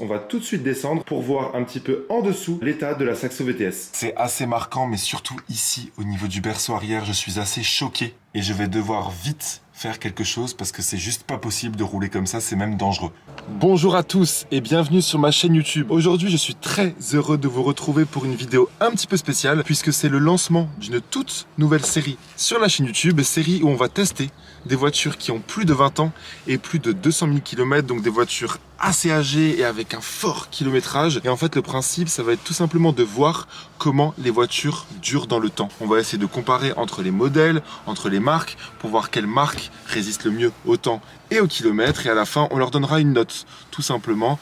On va tout de suite descendre pour voir un petit peu en dessous l'état de la Saxo VTS. C'est assez marquant, mais surtout ici, au niveau du berceau arrière, je suis assez choqué. Et je vais devoir vite faire quelque chose parce que c'est juste pas possible de rouler comme ça, c'est même dangereux. Bonjour à tous et bienvenue sur ma chaîne YouTube. Aujourd'hui, je suis très heureux de vous retrouver pour une vidéo un petit peu spéciale puisque c'est le lancement d'une toute nouvelle série sur la chaîne YouTube, série où on va tester des voitures qui ont plus de 20 ans et plus de 200 000 km, donc des voitures assez âgées et avec un fort kilométrage. Et en fait, le principe, ça va être tout simplement de voir comment les voitures durent dans le temps. On va essayer de comparer entre les modèles, entre les marques, pour voir quelle marque résiste le mieux au temps et au kilomètre. Et à la fin, on leur donnera une note, tout simplement,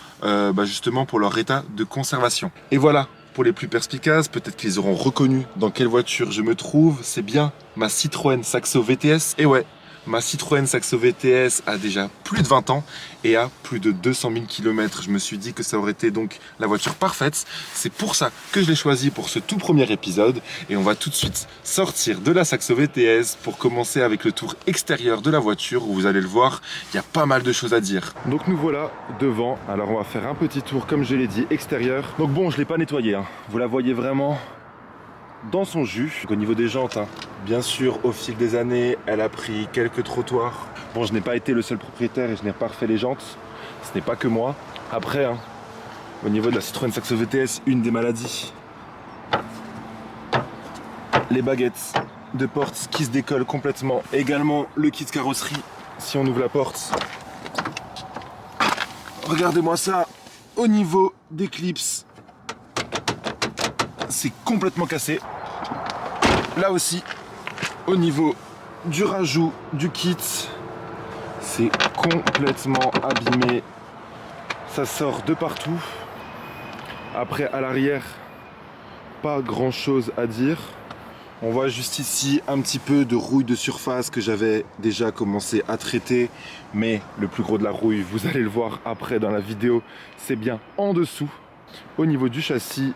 justement pour leur état de conservation. Et voilà. Pour les plus perspicaces, peut-être qu'ils auront reconnu dans quelle voiture je me trouve. C'est bien ma Citroën Saxo VTS. Et ouais, ma Citroën Saxo VTS a déjà plus de 20 ans et a plus de 200 000 km. Je me suis dit que ça aurait été donc la voiture parfaite. C'est pour ça que je l'ai choisie pour ce tout premier épisode. Et on va tout de suite sortir de la Saxo VTS pour commencer avec le tour extérieur de la voiture où vous allez le voir, il y a pas mal de choses à dire. Donc nous voilà devant. Alors on va faire un petit tour, comme je l'ai dit, extérieur. Donc bon, je ne l'ai pas nettoyé, hein. Vous la voyez vraiment dans son jus. Donc, au niveau des jantes, bien sûr, au fil des années, elle a pris quelques trottoirs. Bon, je n'ai pas été le seul propriétaire et je n'ai pas refait les jantes. Ce n'est pas que moi. Après, au niveau de la Citroën Saxo VTS, une des maladies, les baguettes de porte qui se décollent complètement. Également, le kit carrosserie, si on ouvre la porte. Regardez-moi ça, au niveau des clips, c'est complètement cassé. Là aussi, au niveau du rajout du kit, c'est complètement abîmé. Ça sort de partout. Après, à l'arrière, pas grand chose à dire. On voit juste ici un petit peu de rouille de surface que j'avais déjà commencé à traiter. Mais le plus gros de la rouille, vous allez le voir après dans la vidéo, c'est bien en dessous. Au niveau du châssis,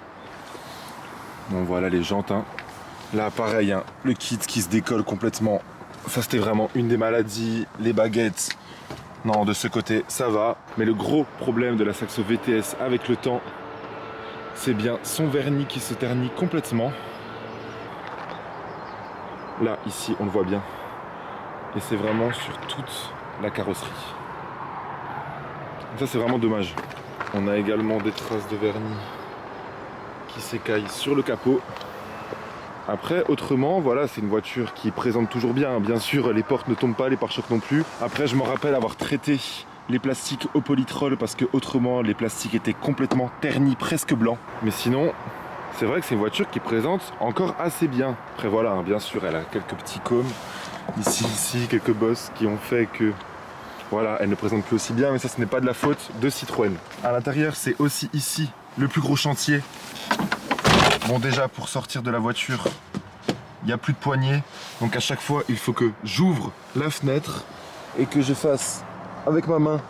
bon voilà les jantes. Là pareil, le kit qui se décolle complètement. Ça c'était vraiment une des maladies. Les baguettes, non, de ce côté ça va. Mais le gros problème de la Saxo VTS avec le temps, c'est bien son vernis qui se ternit complètement. Là, ici, on le voit bien. Et c'est vraiment sur toute la carrosserie. Ça, c'est vraiment dommage. On a également des traces de vernis qui s'écaillent sur le capot. Après, autrement, voilà, c'est une voiture qui présente toujours bien. Bien sûr, les portes ne tombent pas, les pare-chocs non plus. Après, je me rappelle avoir traité les plastiques au polytrol parce que autrement, les plastiques étaient complètement ternis, presque blancs. Mais sinon, c'est vrai que c'est une voiture qui présente encore assez bien. Après voilà, bien sûr, elle a quelques petits cônes. Ici, quelques bosses qui ont fait que voilà, elle ne présente plus aussi bien. Mais ça, ce n'est pas de la faute de Citroën. À l'intérieur, c'est aussi ici le plus gros chantier. Bon, déjà, pour sortir de la voiture, il n'y a plus de poignée. Donc à chaque fois, il faut que j'ouvre la fenêtre et que je fasse avec ma main,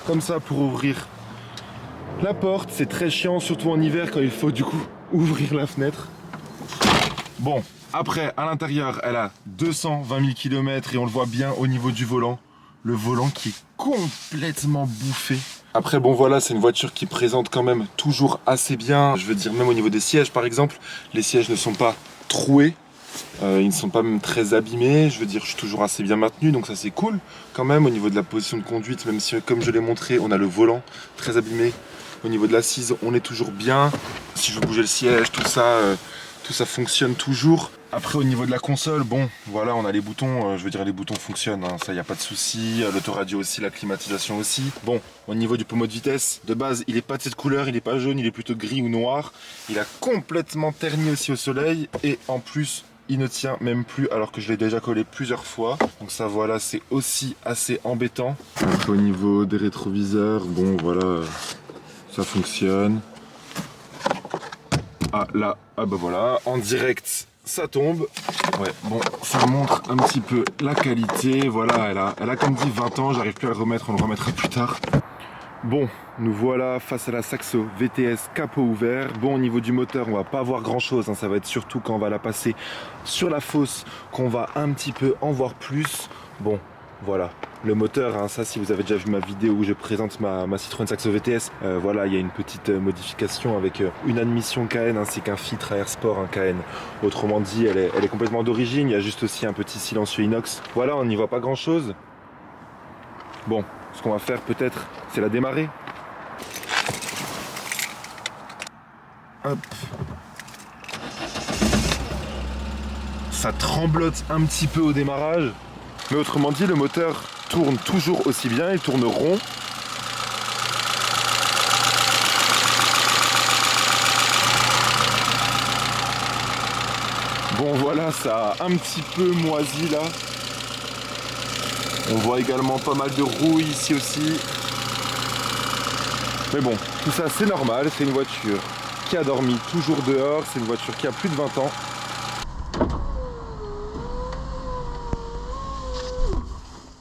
comme ça, pour ouvrir la porte. C'est très chiant, surtout en hiver, quand il faut du coup ouvrir la fenêtre. Bon, après, à l'intérieur, elle a 220 000 km et on le voit bien au niveau du volant. Le volant qui est complètement bouffé. Après, bon voilà, c'est une voiture qui présente quand même toujours assez bien. Je veux dire, même au niveau des sièges, par exemple, les sièges ne sont pas troués. Ils ne sont pas même très abîmés. Je veux dire, je suis toujours assez bien maintenu, donc ça c'est cool. Quand même, au niveau de la position de conduite, même si, comme je l'ai montré, on a le volant très abîmé. Au niveau de l'assise, on est toujours bien. Si je veux bouger le siège, tout ça fonctionne toujours. Après, au niveau de la console, bon, voilà, on a les boutons. Je veux dire, les boutons fonctionnent, ça, il n'y a pas de souci. L'autoradio aussi, la climatisation aussi. Bon, au niveau du pommeau de vitesse, de base, il n'est pas de cette couleur, il n'est pas jaune, il est plutôt gris ou noir. Il a complètement terni aussi au soleil. Et en plus, il ne tient même plus alors que je l'ai déjà collé plusieurs fois. Donc ça, voilà, c'est aussi assez embêtant. Après, au niveau des rétroviseurs, bon, voilà, ça fonctionne. Ah là, ah bah voilà, en direct, ça tombe. Ouais, bon, ça montre un petit peu la qualité. Voilà, elle a comme dit 20 ans, j'arrive plus à le remettre, on le remettra plus tard. Bon, nous voilà face à la Saxo VTS capot ouvert. Bon, au niveau du moteur, on va pas voir grand chose, ça va être surtout quand on va la passer sur la fosse qu'on va un petit peu en voir plus. Bon, voilà, le moteur, hein, ça si vous avez déjà vu ma vidéo où je présente ma Citroën Saxo VTS, voilà, il y a une petite modification avec une admission KN ainsi qu'un filtre à air sport, un KN. Autrement dit, elle est complètement d'origine, il y a juste aussi un petit silencieux inox. Voilà, on n'y voit pas grand chose. Bon, ce qu'on va faire peut-être, c'est la démarrer. Hop. Ça tremblote un petit peu au démarrage, mais autrement dit, le moteur tourne toujours aussi bien, il tourne rond. Bon voilà, ça a un petit peu moisi là. On voit également pas mal de rouille ici aussi. Mais bon, tout ça c'est normal, c'est une voiture qui a dormi toujours dehors, c'est une voiture qui a plus de 20 ans.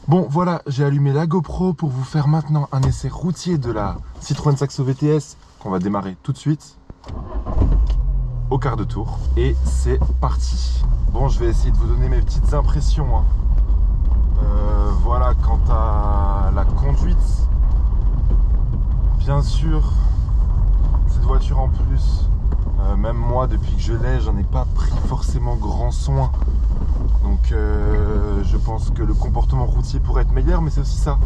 Bon voilà, j'ai allumé la GoPro pour vous faire maintenant un essai routier de la Citroën Saxo VTS qu'on va démarrer tout de suite au quart de tour. Et c'est parti. Bon, je vais essayer de vous donner mes petites impressions, hein. Voilà, quant à la conduite, bien sûr, cette voiture en plus, même moi depuis que je l'ai, j'en ai pas pris forcément grand soin. Donc je pense que le comportement routier pourrait être meilleur, mais c'est aussi ça.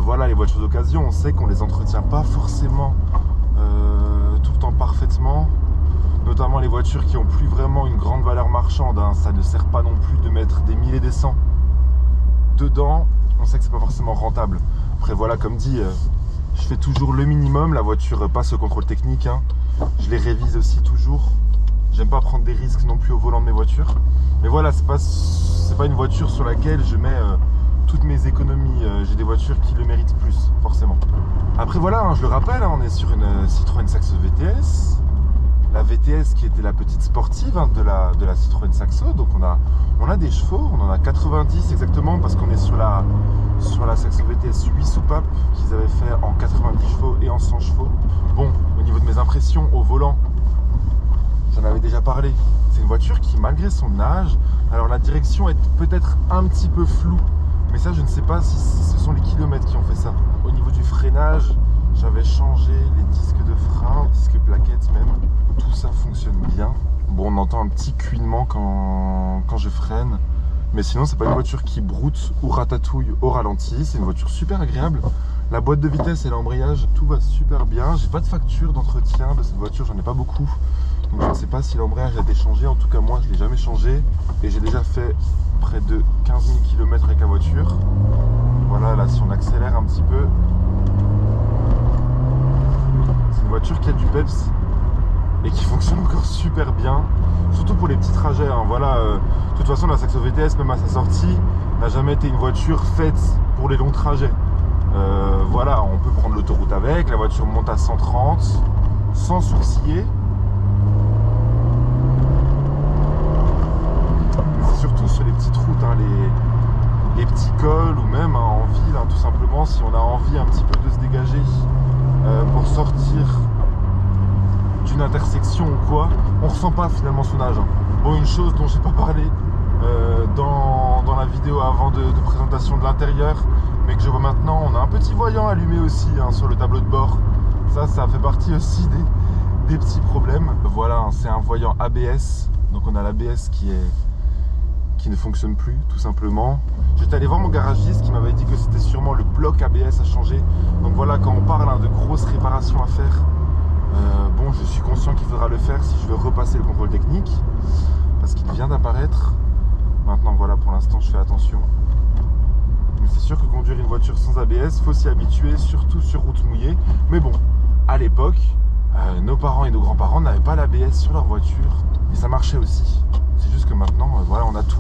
Voilà, les voitures d'occasion, on sait qu'on les entretient pas forcément tout le temps parfaitement. Notamment les voitures qui ont plus vraiment une grande valeur marchande, hein. Ça ne sert pas non plus de mettre des 1000 et des 100 dedans. On sait que c'est pas forcément rentable. Après voilà, comme dit, je fais toujours le minimum. La voiture passe au contrôle technique, hein. Je les révise aussi toujours. J'aime pas prendre des risques non plus au volant de mes voitures. Mais voilà, c'est pas une voiture sur laquelle je mets toutes mes économies. J'ai des voitures qui le méritent plus, forcément. Après voilà, hein, je le rappelle, hein, on est sur une Citroën Saxo VTS. La VTS qui était la petite sportive, hein, de la Citroën Saxo. Donc on a des chevaux, on en a 90 exactement, parce qu'on est sur la Saxo VTS 8 soupapes qu'ils avaient fait en 90 chevaux et en 100 chevaux. Bon, au niveau de mes impressions au volant, j'en avais déjà parlé. C'est une voiture qui, malgré son âge, alors la direction est peut-être un petit peu floue, mais ça je ne sais pas si ce sont les kilomètres qui ont fait ça. Au niveau du freinage, j'avais changé les disques de frein, disques plaquettes même. Tout ça fonctionne bien. Bon, on entend un petit cuinement quand je freine. Mais sinon, c'est pas une voiture qui broute ou ratatouille au ralenti. C'est une voiture super agréable. La boîte de vitesse et l'embrayage, tout va super bien. J'ai pas de facture d'entretien de cette voiture, j'en ai pas beaucoup. Donc je ne sais pas si l'embrayage a été changé. En tout cas, moi, je l'ai jamais changé. Et j'ai déjà fait près de 15 000 km avec la voiture. Voilà, là, si on accélère un petit peu. C'est une voiture qui a du peps et qui fonctionne encore super bien, surtout pour les petits trajets, hein. Voilà, de toute façon la Saxo VTS, même à sa sortie, n'a jamais été une voiture faite pour les longs trajets. Voilà, on peut prendre l'autoroute avec, la voiture monte à 130 sans sourciller. C'est surtout sur les petites routes, hein, les petits cols ou même, hein, en ville, hein, tout simplement, si on a envie un petit peu de se dégager pour sortir d'une intersection ou quoi, on ressent pas finalement son âge, hein. Bon, une chose dont j'ai pas parlé dans la vidéo avant de présentation de l'intérieur, mais que je vois maintenant, on a un petit voyant allumé aussi, hein, sur le tableau de bord. Ça fait partie aussi des petits problèmes. Voilà, hein, c'est un voyant ABS, donc on a l'ABS qui ne fonctionne plus tout simplement. J'étais allé voir mon garagiste qui m'avait dit que c'était sûrement le bloc ABS à changer. Donc voilà, quand on parle, hein, de grosses réparations à faire, bon, je suis conscient qu'il faudra le faire si je veux repasser le contrôle technique, parce qu'il vient d'apparaître. Maintenant voilà, pour l'instant je fais attention. Mais c'est sûr que conduire une voiture sans ABS, faut s'y habituer, surtout sur route mouillée. Mais bon, à l'époque, nos parents et nos grands-parents n'avaient pas l'ABS sur leur voiture, et ça marchait aussi. C'est juste que maintenant, voilà, on a tout.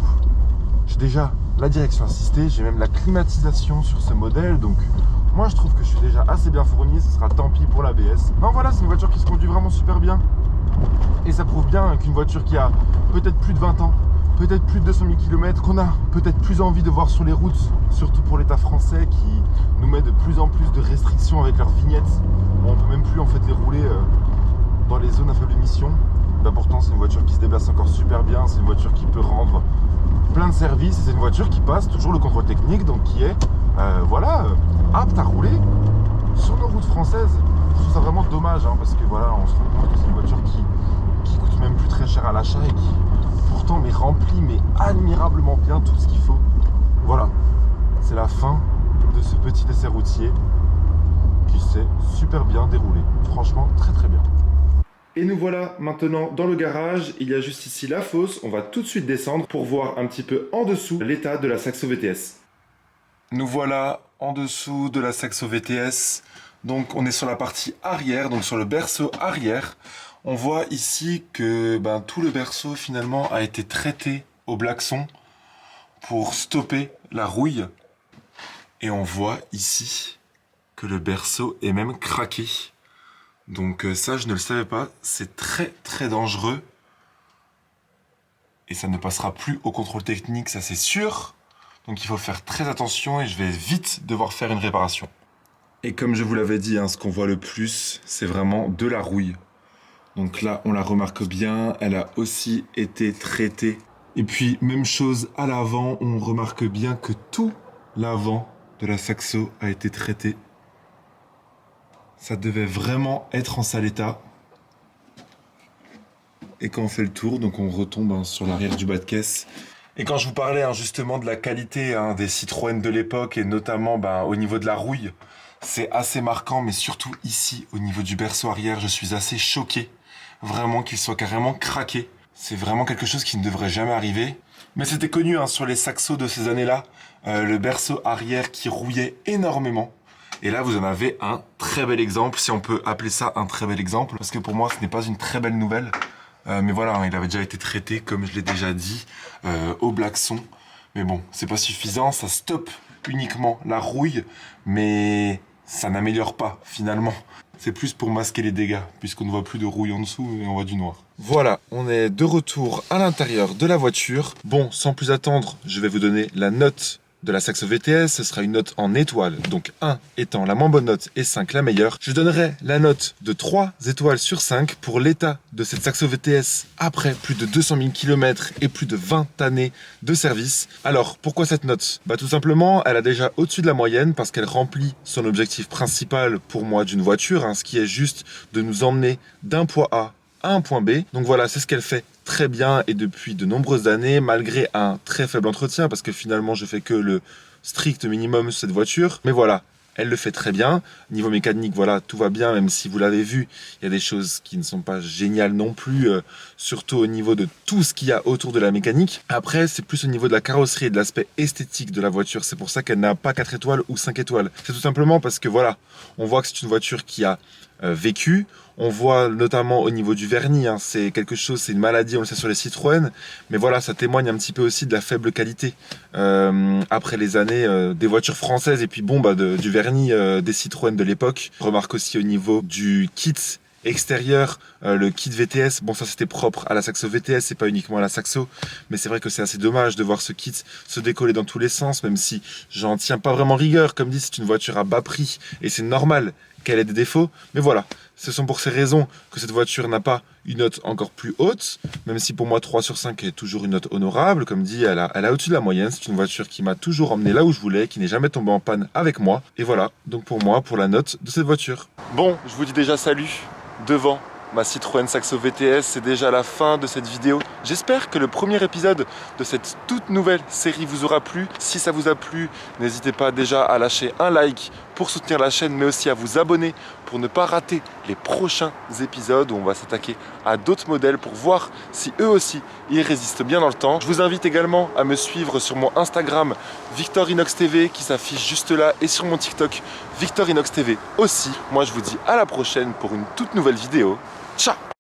J'ai déjà la direction assistée, j'ai même la climatisation sur ce modèle, donc moi je trouve que je suis déjà assez bien fourni, ce sera tant pis pour l'ABS. Non, voilà, c'est une voiture qui se conduit vraiment super bien. Et ça prouve bien qu'une voiture qui a peut-être plus de 20 ans, peut-être plus de 200 000 km, qu'on a peut-être plus envie de voir sur les routes, surtout pour l'État français qui nous met de plus en plus de restrictions avec leurs vignettes. Bon, on peut même plus en fait les rouler dans les zones à faible émission. bah pourtant c'est une voiture qui se déplace encore super bien, c'est une voiture qui peut rendre plein de services, et c'est une voiture qui passe toujours le contrôle technique, donc qui est apte à rouler sur nos routes françaises. Je trouve ça vraiment dommage, hein, parce que voilà, on se rend compte que c'est une voiture qui coûte même plus très cher à l'achat et qui pourtant remplit admirablement bien tout ce qu'il faut. Voilà, c'est la fin de ce petit essai routier qui s'est super bien déroulé. Franchement, très très bien. Et nous voilà maintenant dans le garage. Il y a juste ici la fosse. On va tout de suite descendre pour voir un petit peu en dessous l'état de la Saxo VTS. Nous voilà en dessous de la Saxo VTS. Donc on est sur la partie arrière, donc sur le berceau arrière. On voit ici que tout le berceau finalement a été traité au blackson pour stopper la rouille. Et on voit ici que le berceau est même craqué. Donc ça, je ne le savais pas. C'est très très dangereux. Et ça ne passera plus au contrôle technique, ça c'est sûr. Donc il faut faire très attention et je vais vite devoir faire une réparation. Et comme je vous l'avais dit, ce qu'on voit le plus, c'est vraiment de la rouille. Donc là, on la remarque bien, elle a aussi été traitée. Et puis, même chose à l'avant, on remarque bien que tout l'avant de la Saxo a été traité. Ça devait vraiment être en sale état. Et quand on fait le tour, donc on retombe sur l'arrière du bas de caisse. Et quand je vous parlais justement de la qualité des Citroën de l'époque, et notamment au niveau de la rouille, c'est assez marquant, mais surtout ici, au niveau du berceau arrière, je suis assez choqué. Vraiment qu'il soit carrément craqué. C'est vraiment quelque chose qui ne devrait jamais arriver. Mais c'était connu sur les Saxo de ces années-là, le berceau arrière qui rouillait énormément. Et là, vous en avez un très bel exemple, si on peut appeler ça un très bel exemple, parce que pour moi, ce n'est pas une très belle nouvelle. Mais voilà, il avait déjà été traité, comme je l'ai déjà dit, au blackson. Mais bon, c'est pas suffisant, ça stoppe uniquement la rouille, mais ça n'améliore pas finalement. C'est plus pour masquer les dégâts, puisqu'on ne voit plus de rouille en dessous et on voit du noir. Voilà, on est de retour à l'intérieur de la voiture. Bon, sans plus attendre, je vais vous donner la note de la Saxo VTS. Ce sera une note en étoiles, donc 1 étant la moins bonne note et 5 la meilleure. Je donnerai la note de 3 étoiles sur 5 pour l'état de cette Saxo VTS après plus de 200 000 km et plus de 20 années de service. Alors, pourquoi cette note? Tout simplement, elle a déjà au-dessus de la moyenne parce qu'elle remplit son objectif principal pour moi d'une voiture, ce qui est juste de nous emmener d'un point A à un point B. Donc voilà, c'est ce qu'elle fait très bien et depuis de nombreuses années, malgré un très faible entretien, parce que finalement je fais que le strict minimum sur cette voiture. Mais voilà, elle le fait très bien. Niveau mécanique, voilà, tout va bien, même si vous l'avez vu, il y a des choses qui ne sont pas géniales non plus, surtout au niveau de tout ce qu'il y a autour de la mécanique. Après, c'est plus au niveau de la carrosserie et de l'aspect esthétique de la voiture. C'est pour ça qu'elle n'a pas 4 étoiles ou 5 étoiles. C'est tout simplement parce que voilà, on voit que c'est une voiture qui a vécu. On voit notamment au niveau du vernis, c'est quelque chose, c'est une maladie, on le sait sur les Citroën, mais voilà, ça témoigne un petit peu aussi de la faible qualité après les années des voitures françaises et puis du vernis des Citroën de l'époque. On remarque aussi au niveau du kit extérieur, le kit VTS, bon ça c'était propre à la Saxo VTS, c'est pas uniquement à la Saxo, mais c'est vrai que c'est assez dommage de voir ce kit se décoller dans tous les sens, même si j'en tiens pas vraiment rigueur, comme dit c'est une voiture à bas prix et c'est normal qu'elle ait des défauts, mais voilà, ce sont pour ces raisons que cette voiture n'a pas une note encore plus haute, même si pour moi 3 sur 5 est toujours une note honorable, comme dit, elle a au-dessus de la moyenne, c'est une voiture qui m'a toujours emmené là où je voulais, qui n'est jamais tombée en panne avec moi, et voilà, donc pour moi, pour la note de cette voiture. Bon, je vous dis déjà salut, devant ma Citroën Saxo VTS, c'est déjà la fin de cette vidéo. J'espère que le premier épisode de cette toute nouvelle série vous aura plu. Si ça vous a plu, n'hésitez pas déjà à lâcher un like pour soutenir la chaîne, mais aussi à vous abonner pour ne pas rater les prochains épisodes où on va s'attaquer à d'autres modèles pour voir si eux aussi ils résistent bien dans le temps. Je vous invite également à me suivre sur mon Instagram VictorInoxTV qui s'affiche juste là et sur mon TikTok VictorInoxTV aussi. Moi je vous dis à la prochaine pour une toute nouvelle vidéo. Ciao!